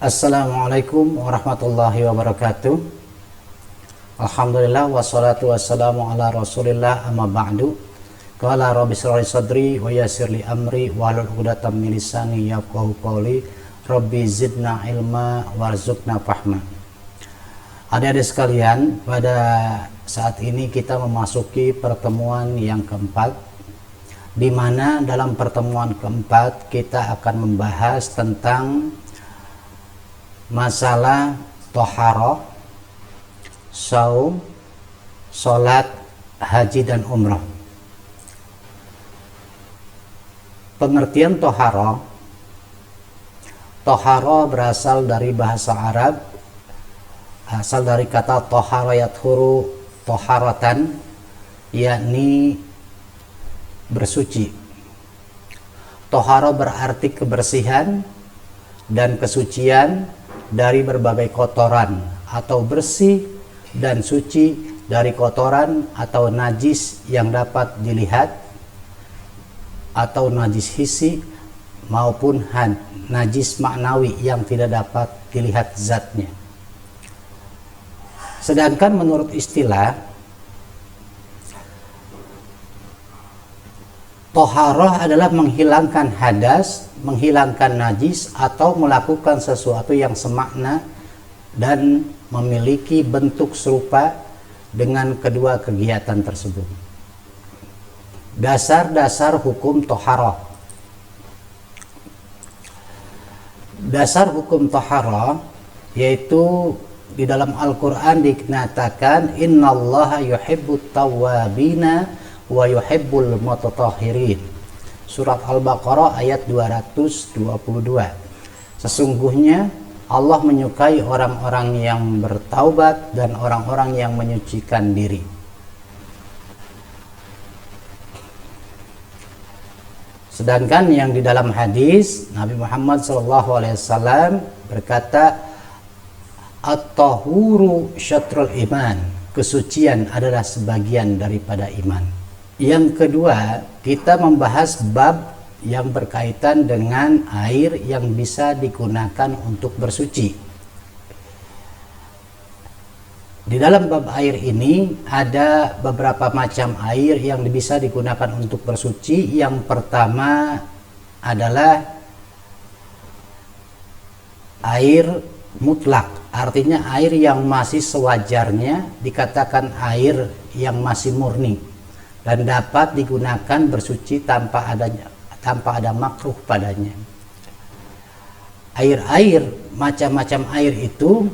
Assalamualaikum warahmatullahi wabarakatuh. Alhamdulillah wassalatu wassalamu ala rasulillah amma ba'du. Qala rabbi shrah li sadri wa yassir li amri wahlul 'uqdatam min lisani yafqahu qawli. Rabbi zidna ilma warzuqna fahma. Adik-adik sekalian, pada saat ini kita memasuki pertemuan yang keempat, di mana dalam pertemuan keempat kita akan membahas tentang masalah toharoh, saum, sholat, haji dan umrah. Pengertian toharoh berasal dari bahasa Arab, asal dari kata toharo yathuru toharatan, yakni bersuci. Toharo berarti kebersihan dan kesucian dari berbagai kotoran, atau bersih dan suci dari kotoran atau najis yang dapat dilihat, atau najis hissi maupun najis maknawi yang tidak dapat dilihat zatnya. Sedangkan menurut istilah, toharoh adalah menghilangkan hadas, menghilangkan najis, atau melakukan sesuatu yang semakna dan memiliki bentuk serupa dengan kedua kegiatan tersebut. Dasar-dasar hukum toharoh. Dasar hukum toharoh yaitu di dalam Al-Quran dikatakan innallaha yuhibbut tawwabina wa yuhibbul mutatahhirin. Surat Al-Baqarah ayat 222. Sesungguhnya Allah menyukai orang-orang yang bertaubat dan orang-orang yang menyucikan diri. Sedangkan yang di dalam hadis Nabi Muhammad SAW berkata, at-tahuru syatrul iman, kesucian adalah sebagian daripada iman. Yang kedua, kita membahas bab yang berkaitan dengan air yang bisa digunakan untuk bersuci. Di dalam bab air ini ada beberapa macam air yang bisa digunakan untuk bersuci. Yang pertama adalah air mutlak, artinya air yang masih sewajarnya, dikatakan air yang masih murni dan dapat digunakan bersuci tanpa ada makruh padanya. Air-air, macam-macam air itu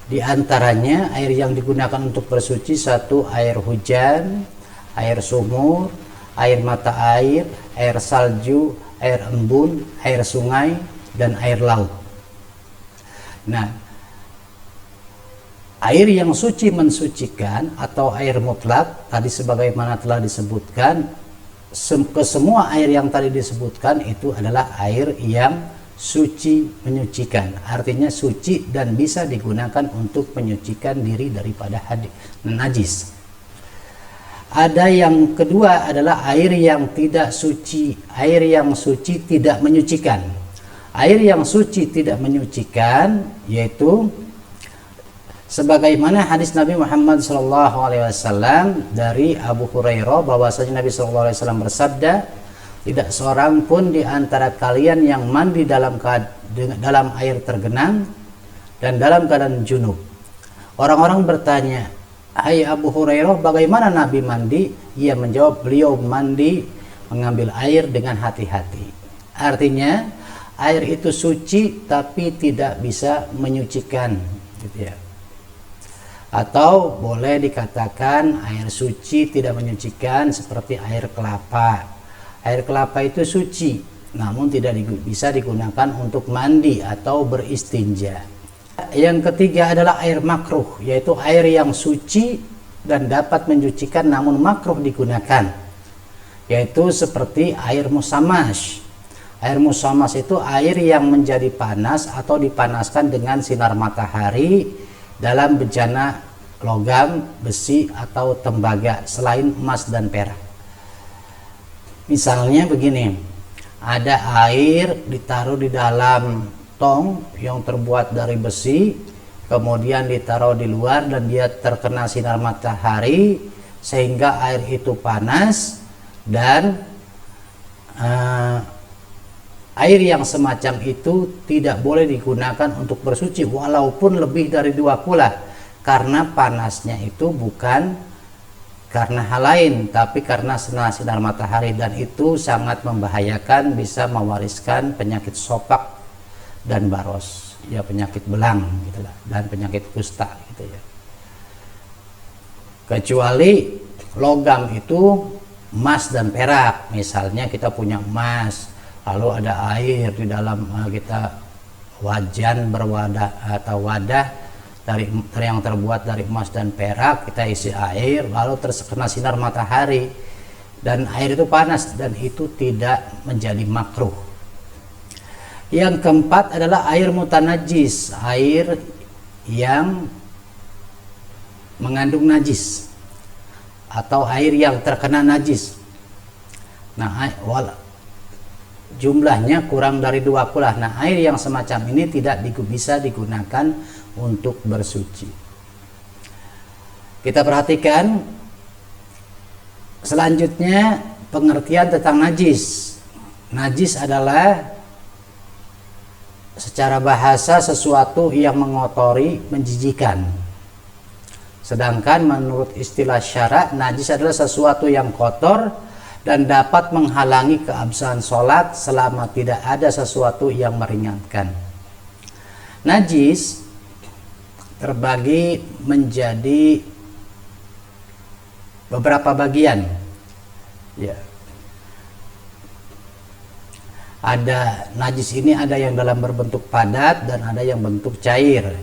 diantaranya air yang digunakan untuk bersuci: satu, air hujan, air sumur, air mata air, air salju, air embun, air sungai, dan air laut. Nah, air yang suci mensucikan atau air mutlak tadi sebagaimana telah disebutkan, kesemua air yang tadi disebutkan itu adalah air yang suci menyucikan, artinya suci dan bisa digunakan untuk menyucikan diri daripada najis. Ada yang kedua adalah air yang tidak suci, air yang suci tidak menyucikan. Air yang suci tidak menyucikan yaitu sebagaimana hadis Nabi Muhammad SAW dari Abu Hurairah, bahwasanya Nabi SAW bersabda, tidak seorang pun di antara kalian yang mandi dalam air tergenang dan dalam keadaan junub. Orang-orang bertanya, hai Abu Hurairah, bagaimana Nabi mandi? Ia menjawab, beliau mandi mengambil air dengan hati-hati. Artinya air itu suci tapi tidak bisa menyucikan, gitu ya. Atau boleh dikatakan air suci tidak menyucikan seperti air kelapa. Air kelapa itu suci, namun tidak bisa digunakan untuk mandi atau beristinja. Yang ketiga adalah air makruh, yaitu air yang suci dan dapat menyucikan namun makruh digunakan, yaitu seperti air musammas. Air musammas itu air yang menjadi panas atau dipanaskan dengan sinar matahari dalam bejana logam, besi, atau tembaga selain emas dan perak. Misalnya begini, ada air ditaruh di dalam tong yang terbuat dari besi, kemudian ditaruh di luar dan dia terkena sinar matahari sehingga air itu panas, dan air yang semacam itu tidak boleh digunakan untuk bersuci walaupun lebih dari 2 kula, karena panasnya itu bukan karena hal lain tapi karena sinar matahari, dan itu sangat membahayakan, bisa mewariskan penyakit sopak dan baros, ya penyakit belang gitulah, dan penyakit kusta gitu ya. Kecuali logam itu emas dan perak, misalnya kita punya emas lalu ada air di dalam kita wajan berwadah atau wadah dari yang terbuat dari emas dan perak, kita isi air lalu terkena sinar matahari dan air itu panas, dan itu tidak menjadi makruh. Yang keempat adalah air mutanajis, air yang mengandung najis atau air yang terkena najis. Nah, jumlahnya kurang dari 2 kula. Nah, air yang semacam ini tidak bisa digunakan untuk bersuci. Kita perhatikan selanjutnya pengertian tentang najis. Najis adalah secara bahasa sesuatu yang mengotori, menjijikan. Sedangkan menurut istilah syara, najis adalah sesuatu yang kotor dan dapat menghalangi keabsahan sholat selama tidak ada sesuatu yang meringankan. Najis terbagi menjadi beberapa bagian. Ya. Ada najis ini, ada yang dalam berbentuk padat dan ada yang bentuk cair.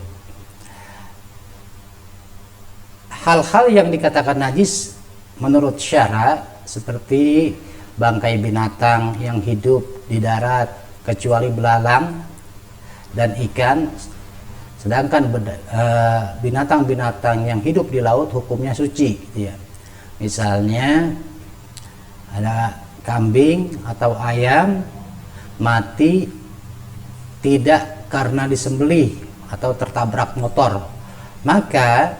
Hal-hal yang dikatakan najis menurut syara seperti bangkai binatang yang hidup di darat kecuali belalang dan ikan, sedangkan binatang-binatang yang hidup di laut hukumnya suci ya. Misalnya ada kambing atau ayam mati tidak karena disembelih atau tertabrak motor, maka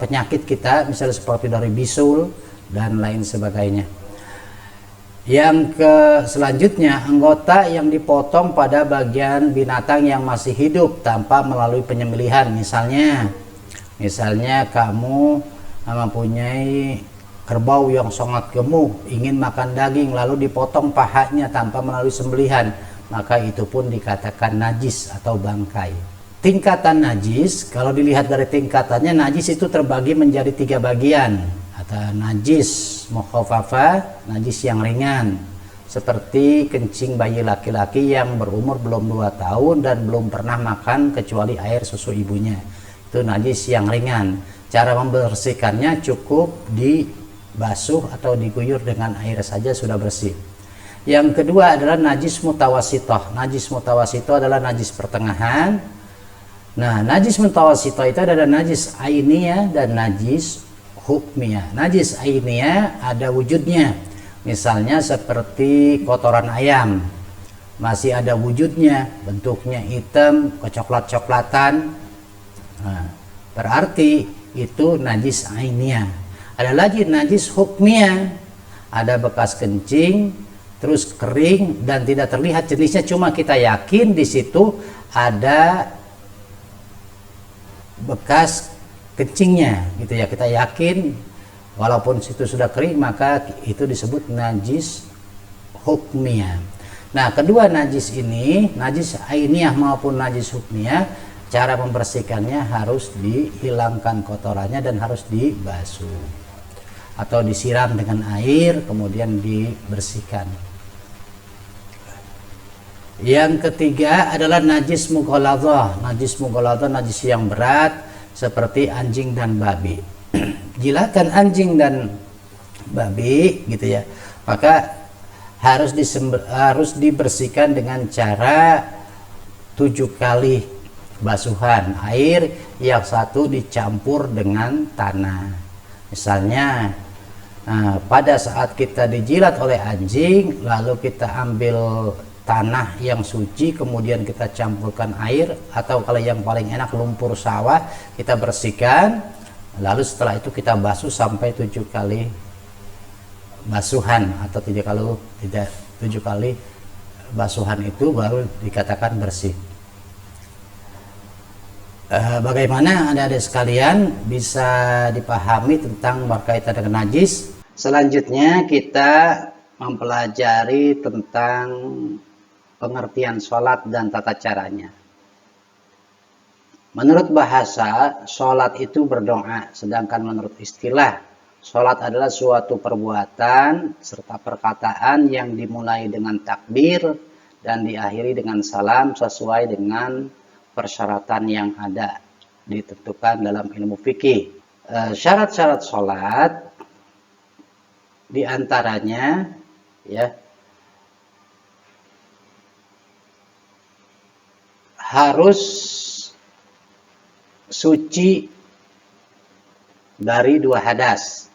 penyakit kita, misalnya seperti dari bisul dan lain sebagainya. Yang selanjutnya, anggota yang dipotong pada bagian binatang yang masih hidup tanpa melalui penyembelihan. Misalnya kamu mempunyai kerbau yang sangat gemuk, ingin makan daging, lalu dipotong pahanya tanpa melalui sembelihan, maka itu pun dikatakan najis atau bangkai. tingkatan najis, kalau dilihat dari tingkatannya, najis itu terbagi menjadi 3 bagian. Ada najis mukhaffafa, najis yang ringan, seperti kencing bayi laki-laki yang berumur belum 2 tahun dan belum pernah makan kecuali air susu ibunya. Itu najis yang ringan. Cara membersihkannya cukup dibasuh atau diguyur dengan air saja sudah bersih. Yang kedua adalah najis mutawasitoh. Najis mutawasitoh adalah najis pertengahan. Nah, najis mutawasitoh itu adalah najis ainiyah dan najis hukmiyah. Najis ainiyah ada wujudnya. Misalnya seperti kotoran ayam. Masih ada wujudnya, bentuknya hitam, kecoklat-coklatan. Nah, berarti itu najis ainiyah. Ada lagi najis hukmiyah. Ada bekas kencing, terus kering dan tidak terlihat jenisnya, cuma kita yakin di situ ada bekas kencingnya gitu ya, kita yakin walaupun situ sudah kering, maka itu disebut najis hukmiyah. Nah, kedua najis ini, najis ainiyah maupun najis hukmiyah, cara membersihkannya harus dihilangkan kotorannya dan harus dibasuh atau disiram dengan air kemudian dibersihkan. Yang ketiga adalah najis mughaladzah. Najis mughaladzah najis yang berat seperti anjing dan babi. Jilakan anjing dan babi gitu ya, maka harus dibersihkan dengan cara 7 kali basuhan. Air yang satu dicampur dengan tanah. Misalnya pada saat kita dijilat oleh anjing, lalu kita ambil tanah yang suci, kemudian kita campurkan air, atau kalau yang paling enak lumpur sawah, kita bersihkan, lalu setelah itu kita basuh sampai 7 kali basuhan, atau 7 kali basuhan itu baru dikatakan bersih. Bagaimana adik-adik sekalian bisa dipahami tentang berkaitan dengan najis? Selanjutnya kita mempelajari tentang pengertian sholat dan tata caranya. Menurut bahasa, sholat itu berdoa, sedangkan menurut istilah, sholat adalah suatu perbuatan serta perkataan yang dimulai dengan takbir dan diakhiri dengan salam sesuai dengan persyaratan yang ada ditentukan dalam ilmu fikih. Syarat-syarat sholat diantaranya ya, harus suci dari 2 hadas.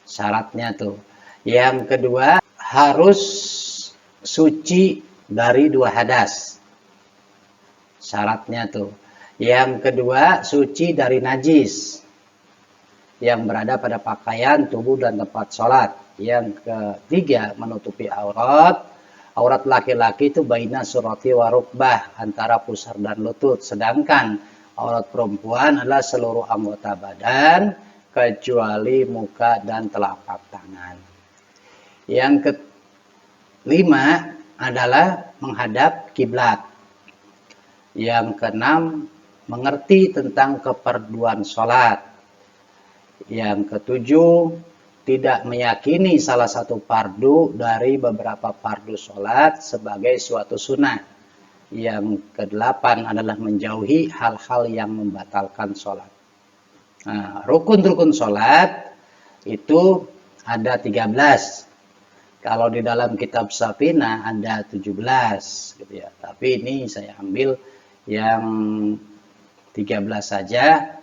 Syaratnya tuh. Yang kedua, harus suci dari 2 hadas. Syaratnya tuh. Yang kedua, suci dari najis yang berada pada pakaian, tubuh, dan tempat sholat. Yang ketiga, menutupi aurat. Aurat laki-laki itu baina surati wa rukbah, antara pusar dan lutut. Sedangkan aurat perempuan adalah seluruh anggota badan kecuali muka dan telapak tangan. Yang kelima adalah menghadap kiblat. Yang keenam, mengerti tentang keperluan sholat. Yang ketujuh, tidak meyakini salah satu fardu dari beberapa fardu sholat sebagai suatu sunnah. Yang kedelapan adalah menjauhi hal-hal yang membatalkan sholat. Nah, rukun-rukun sholat itu ada 13. Kalau di dalam kitab Safinah ada 17 gitu ya. Tapi ini saya ambil yang 13 saja,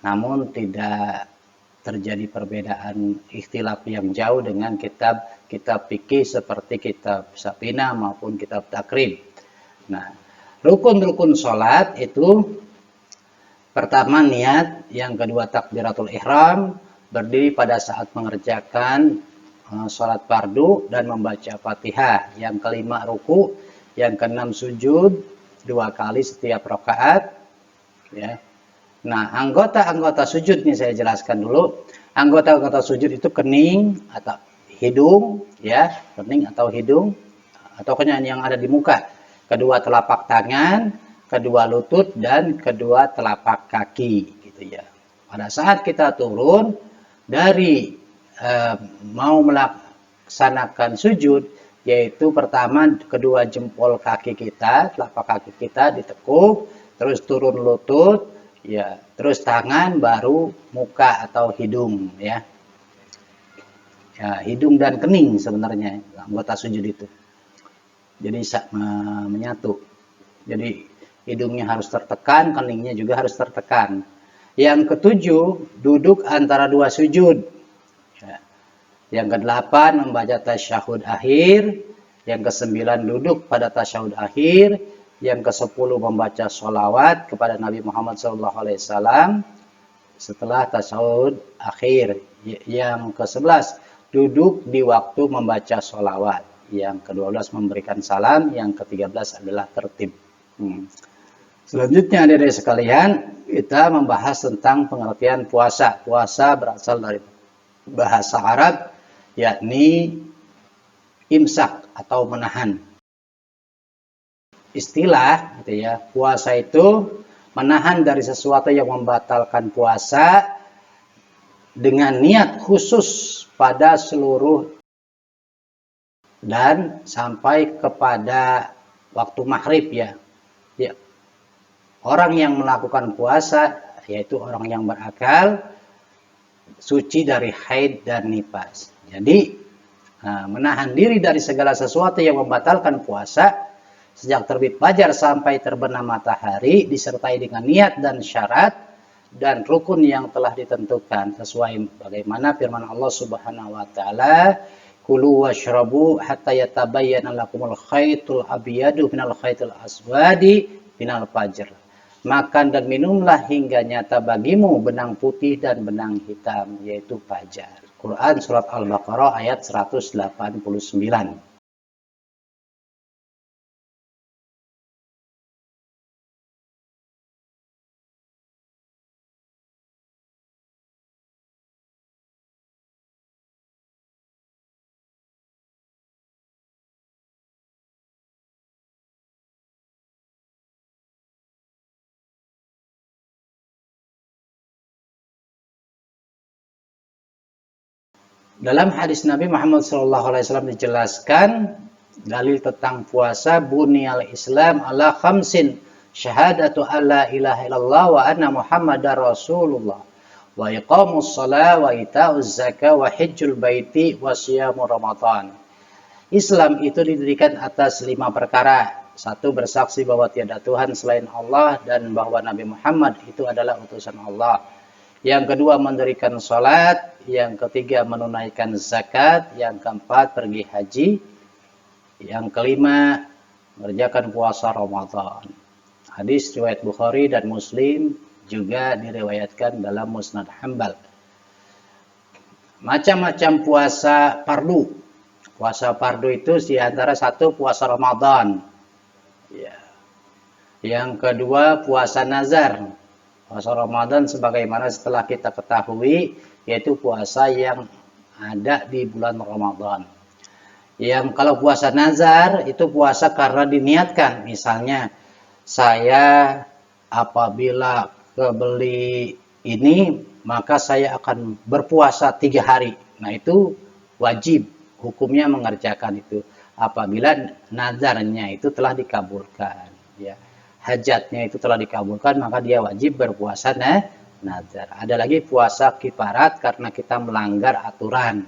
namun tidak terjadi perbedaan ikhtilaf yang jauh dengan kitab fikih seperti kitab Safinah maupun kitab Takrib. Nah, rukun-rukun sholat itu pertama niat, yang kedua takbiratul ihram, berdiri pada saat mengerjakan sholat fardu dan membaca Fatihah. Yang kelima ruku, yang keenam sujud 2 kali setiap rakaat. Ya. Nah, anggota-anggota sujud ini saya jelaskan dulu. Anggota-anggota sujud itu kening atau hidung, ya, kening atau hidung, atau yang ada di muka. Kedua telapak tangan, kedua lutut, dan kedua telapak kaki gitu ya. Pada saat kita turun dari mau melaksanakan sujud, yaitu pertama kedua jempol kaki kita, telapak kaki kita ditekuk, terus turun lutut, ya, terus tangan, baru muka atau hidung ya. Ya, hidung dan kening sebenarnya anggota sujud itu. Jadi menyatu. Jadi hidungnya harus tertekan, keningnya juga harus tertekan. Yang ketujuh, duduk antara dua sujud. Ya. Yang kedelapan, membaca tasyahud akhir. Yang kesembilan, duduk pada tasyahud akhir. Yang kesepuluh, membaca sholawat kepada Nabi Muhammad SAW setelah tasyahud akhir. Yang ke-11, duduk di waktu membaca sholawat. Yang ke-12, memberikan salam. Yang ke-13 adalah tertib. Selanjutnya, adik-adik sekalian, kita membahas tentang pengertian puasa. Puasa berasal dari bahasa Arab, yakni imsak atau menahan. Istilah gitu ya, puasa itu menahan dari sesuatu yang membatalkan puasa dengan niat khusus pada seluruh dan sampai kepada waktu maghrib ya. Ya. Orang yang melakukan puasa yaitu orang yang berakal, suci dari haid dan nifas. Jadi menahan diri dari segala sesuatu yang membatalkan puasa sejak terbit fajar sampai terbenam matahari disertai dengan niat dan syarat dan rukun yang telah ditentukan sesuai bagaimana firman Allah Subhanahu wa taala, kulu washrabu hatta yatabayyana lakumul khaytul abyadu minal khaytil aswadi minal fajr. Makan dan minumlah hingga nyata bagimu benang putih dan benang hitam, yaitu fajar. Quran surat Al-Baqarah ayat 189. Dalam hadis Nabi Muhammad SAW dijelaskan dalil tentang puasa, bunyal Islam ala khamsin, syahadatu alla ilaha illallah wa anna muhammadar rasulullah, wa iqamus shalah wa ita'uz zakah wa hajjul baiti wa siyamu ramadan. Islam itu didirikan atas 5 perkara. 1, bersaksi bahwa tiada Tuhan selain Allah dan bahwa Nabi Muhammad itu adalah utusan Allah. Yang kedua, mendirikan sholat. Yang ketiga, menunaikan zakat. Yang keempat, pergi haji. Yang kelima, mengerjakan puasa Ramadan. Hadis riwayat Bukhari dan Muslim juga diriwayatkan dalam Musnad Hanbal. Macam-macam puasa fardu. Puasa fardu itu diantara 1, puasa Ramadan. Ya. Yang kedua, puasa nazar. Puasa Ramadan sebagaimana setelah kita ketahui, yaitu puasa yang ada di bulan Ramadan. Yang kalau puasa nazar itu puasa karena diniatkan. Misalnya saya apabila kebeli ini maka saya akan berpuasa 3 hari. Nah itu wajib hukumnya mengerjakan itu apabila nazarnya itu telah dikabulkan. Ya. Hajatnya itu telah dikabulkan, maka dia wajib berpuasa nazar. Ada lagi puasa kifarat karena kita melanggar aturan,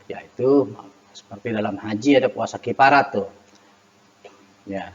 yaitu seperti dalam haji ada puasa kifarat tuh. Ya,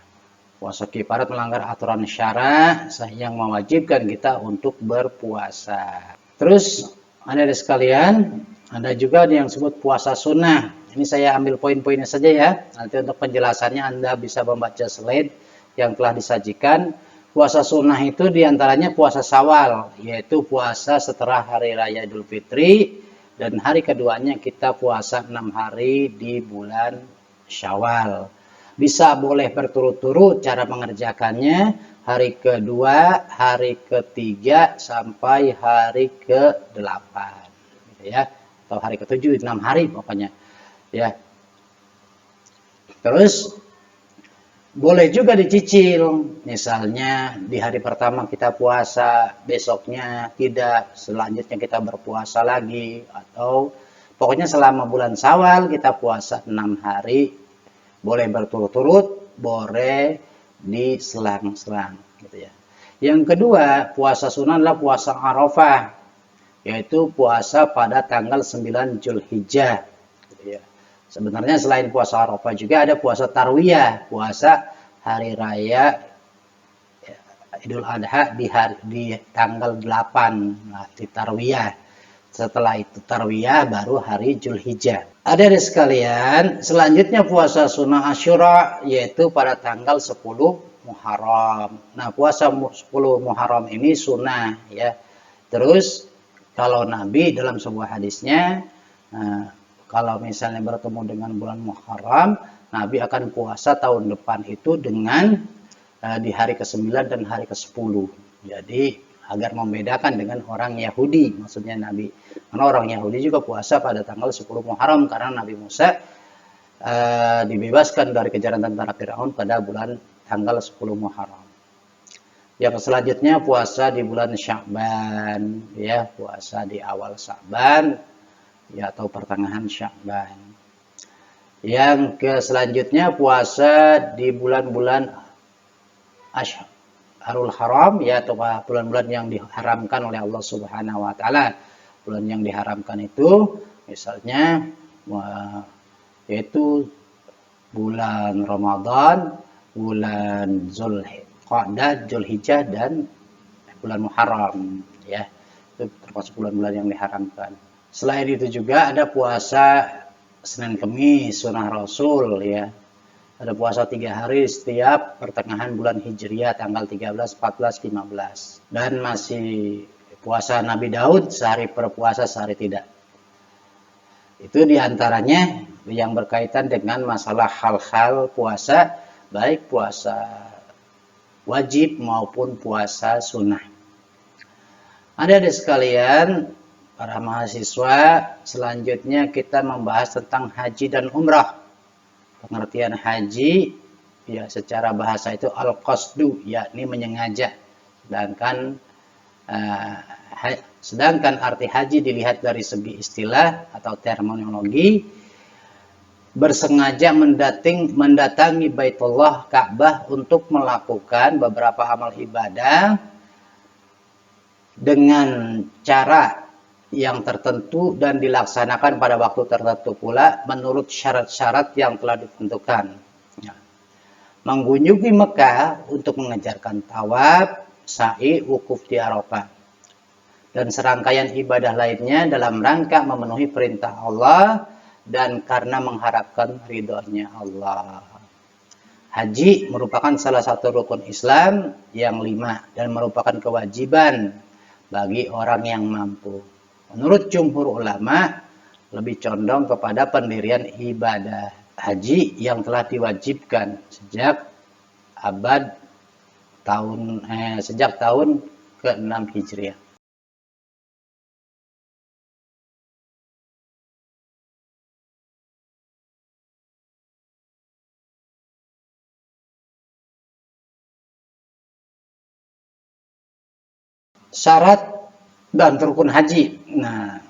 puasa kifarat melanggar aturan syara yang mewajibkan kita untuk berpuasa. Terus ada sekalian, ada juga yang disebut puasa sunnah. Ini saya ambil poin-poinnya saja ya. Nanti untuk penjelasannya Anda bisa membaca slide yang telah disajikan. Puasa sunnah itu diantaranya puasa Syawal, yaitu puasa setelah hari raya Idul Fitri, dan hari keduanya kita puasa 6 hari di bulan Syawal. Bisa boleh berturut-turut cara mengerjakannya, hari kedua, hari ketiga, sampai hari ke-8. Gitu ya. Atau hari ke-7, 6 hari pokoknya. Ya. Terus Boleh juga dicicil, misalnya di hari pertama kita puasa, besoknya tidak, selanjutnya kita berpuasa lagi, atau pokoknya selama bulan Syawal kita puasa 6 hari, boleh berturut-turut, boleh diselang-selang gitu ya. Yang kedua, puasa sunnah adalah puasa Arafah, yaitu puasa pada tanggal 9 Zulhijjah gitu ya. Sebenarnya selain puasa Arafah juga ada puasa Tarwiyah, puasa hari raya Idul Adha di tanggal 8, nah, di Tarwiyah. Setelah itu Tarwiyah baru hari Zulhijjah. Ada sekalian, selanjutnya puasa sunnah Asyura yaitu pada tanggal 10 Muharram. Nah, puasa 10 Muharram ini sunnah ya. Terus kalau Nabi dalam sebuah hadisnya, kalau misalnya bertemu dengan bulan Muharram, Nabi akan puasa tahun depan itu dengan di hari ke-9 dan hari ke-10. Jadi agar membedakan dengan orang Yahudi, maksudnya Nabi. Karena orang Yahudi juga puasa pada tanggal 10 Muharram karena Nabi Musa dibebaskan dari kejaran tentara Firaun pada bulan tanggal 10 Muharram. Yang selanjutnya puasa di bulan Sya'ban, ya, puasa di awal Sya'ban, ya, atau pertengahan Sya'ban. Yang selanjutnya puasa di bulan-bulan Asyharul Haram, ya, atau bulan-bulan yang diharamkan oleh Allah Subhanahu wa taala. Bulan yang diharamkan itu misalnya yaitu bulan Ramadan, bulan Zulqa'dah, Zulhijjah, dan bulan Muharram, ya. Itu termasuk bulan-bulan yang diharamkan. Selain itu juga ada puasa Senin Kemis, sunnah Rasul, ya. Ada puasa 3 hari setiap pertengahan bulan Hijriah, tanggal 13, 14, 15. Dan masih puasa Nabi Daud, sehari berpuasa, sehari tidak. Itu diantaranya yang berkaitan dengan masalah hal-hal puasa, baik puasa wajib maupun puasa sunnah. Adik-adik sekalian, para mahasiswa, selanjutnya kita membahas tentang haji dan umrah. Pengertian haji, ya, secara bahasa itu al-qasdu, yakni menyengaja. Sedangkan arti haji dilihat dari segi istilah atau terminologi, bersengaja mendatangi Baitullah Ka'bah untuk melakukan beberapa amal ibadah dengan cara yang tertentu dan dilaksanakan pada waktu tertentu pula menurut syarat-syarat yang telah ditentukan. Ya. Mengunjungi Mekah untuk mengerjakan tawaf, sa'i, wukuf di Arafah, dan serangkaian ibadah lainnya dalam rangka memenuhi perintah Allah dan karena mengharapkan ridhonya Allah. Haji merupakan salah satu rukun Islam yang 5 dan merupakan kewajiban bagi orang yang mampu. Menurut jumhur ulama, lebih condong kepada pendirian ibadah haji yang telah diwajibkan sejak tahun ke-6 Hijriah. Syarat dan rukun haji. Nah,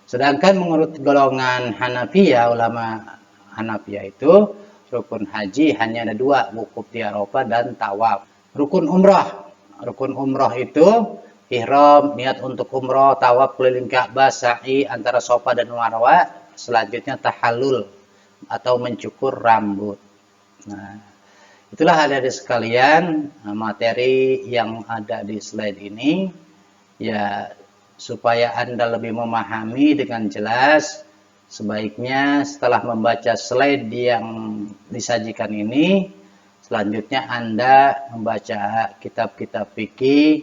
sedangkan menurut golongan Hanafiyah, ulama Hanafiyah itu rukun haji hanya ada 2, wukuf di Arafah dan tawaf. Rukun umrah itu ihram, niat untuk umroh, tawaf keliling Ka'bah, sa'i antara Safa dan Marwah, selanjutnya tahallul atau mencukur rambut. Nah, itulah adik-adik sekalian materi yang ada di slide ini, ya supaya Anda lebih memahami dengan jelas. Sebaiknya setelah membaca slide yang disajikan ini, selanjutnya Anda membaca kitab-kitab fikih,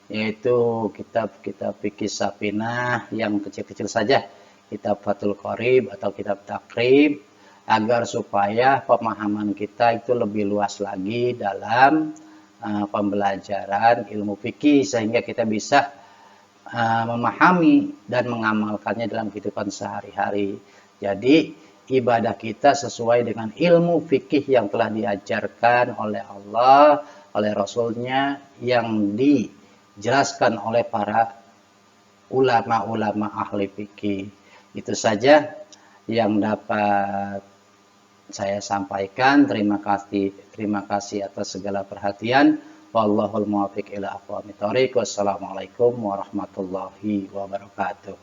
yaitu kitab-kitab fikih Safinah yang kecil-kecil saja, kitab Fathul Qorib atau kitab Takrib, agar supaya pemahaman kita itu lebih luas lagi dalam pembelajaran ilmu fikih, sehingga kita bisa memahami dan mengamalkannya dalam kehidupan sehari-hari. Jadi ibadah kita sesuai dengan ilmu fikih yang telah diajarkan oleh Allah, oleh Rasulnya, yang dijelaskan oleh para ulama-ulama ahli fikih. Itu saja yang dapat saya sampaikan. Terima kasih atas segala perhatian. Wallahul muwaffiq ila aqwamit thoriq. Wassalamualaikum warahmatullahi wabarakatuh.